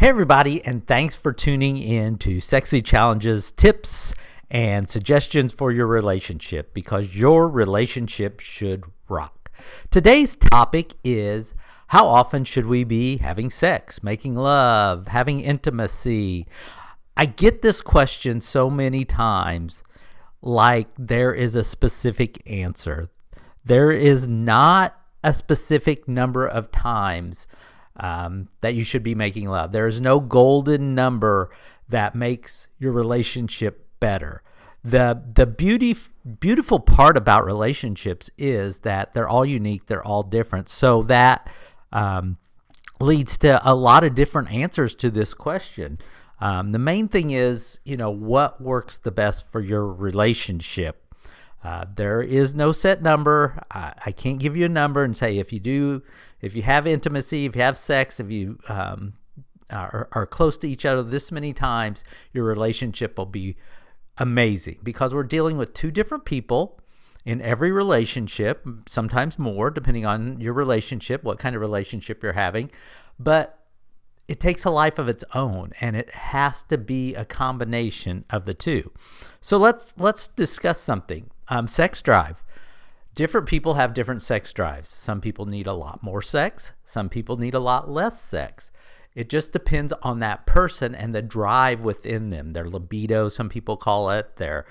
Hey, everybody, and thanks for tuning in to Sexy Challenges, tips, and suggestions for your relationship, because your relationship should rock. Today's topic is, how often should we be having sex, making love, having intimacy? I get this question so many times, like there is a specific answer. There is not a specific number of times that you should be making love. There is no golden number that makes your relationship better. The beautiful part about relationships is that they're all unique, they're all different. So that leads to a lot of different answers to this question. The main thing is, what works the best for your relationship. There is no set number. I can't give you a number and say if you have intimacy, if you have sex, if you are close to each other this many times, your relationship will be amazing, because we're dealing with two different people in every relationship, sometimes more, depending on your relationship, what kind of relationship you're having. But it takes a life of its own, and it has to be a combination of the two. So let's discuss something. Sex drive. Different people have different sex drives. Some people need a lot more sex. Some people need a lot less sex. It just depends on that person and the drive within them, their libido, some people call it, their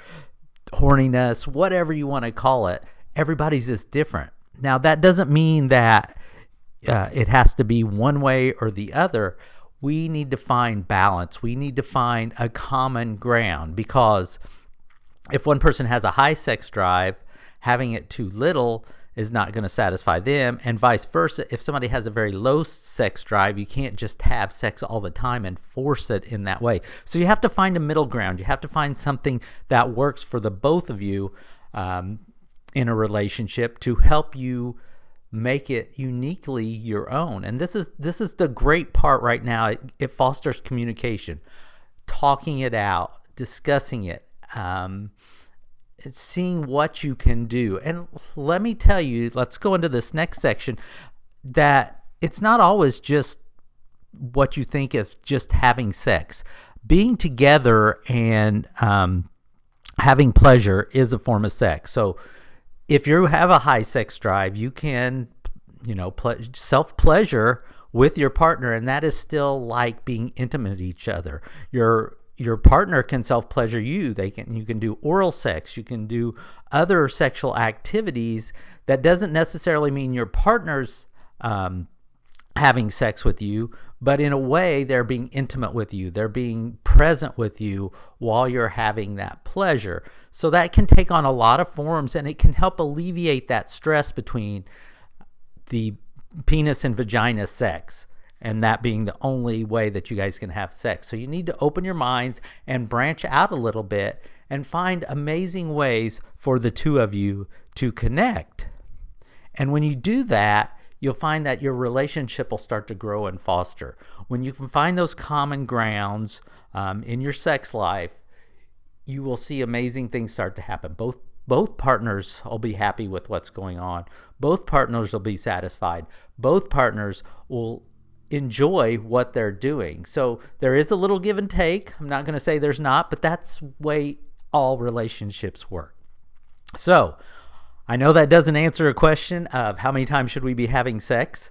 horniness, whatever you want to call it. Everybody's is different. Now, that doesn't mean that it has to be one way or the other. We need to find balance. We need to find a common ground, because if one person has a high sex drive, having it too little is not going to satisfy them, and vice versa. If somebody has a very low sex drive, you can't just have sex all the time and force it in that way. So you have to find a middle ground. You have to find something that works for the both of you in a relationship to help you make it uniquely your own. And this is the great part right now. It fosters communication, talking it out, discussing it, seeing what you can do. And let me tell you, let's go into this next section, that it's not always just what you think of just having sex. Being together and having pleasure is a form of sex. So if you have a high sex drive, you can, self-pleasure with your partner, and that is still like being intimate with each other. Your partner can self-pleasure you. You can do oral sex. You can do other sexual activities. That doesn't necessarily mean your partner's having sex with you, but in a way, they're being intimate with you. They're being present with you while you're having that pleasure. So that can take on a lot of forms, and it can help alleviate that stress between the penis and vagina sex, and that being the only way that you guys can have sex. So you need to open your minds and branch out a little bit and find amazing ways for the two of you to connect. And when you do that, you'll find that your relationship will start to grow and foster. When you can find those common grounds in your sex life, you will see amazing things start to happen. Both partners will be happy with what's going on. Both partners will be satisfied. Both partners will enjoy what they're doing. So there is a little give and take. I'm not going to say there's not, but that's the way all relationships work. So I know that doesn't answer a question of how many times should we be having sex.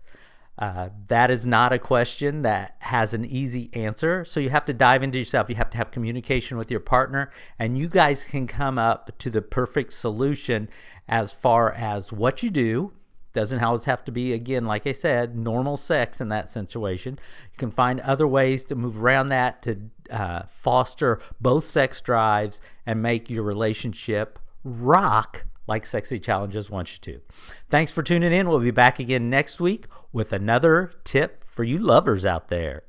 That is not a question that has an easy answer. So you have to dive into yourself. You have to have communication with your partner, and you guys can come up to the perfect solution as far as what you do. Doesn't always have to be, again, like I said, normal sex in that situation. You can find other ways to move around that to foster both sex drives and make your relationship rock like Sexy Challenges wants you to. Thanks for tuning in. We'll be back again next week with another tip for you lovers out there.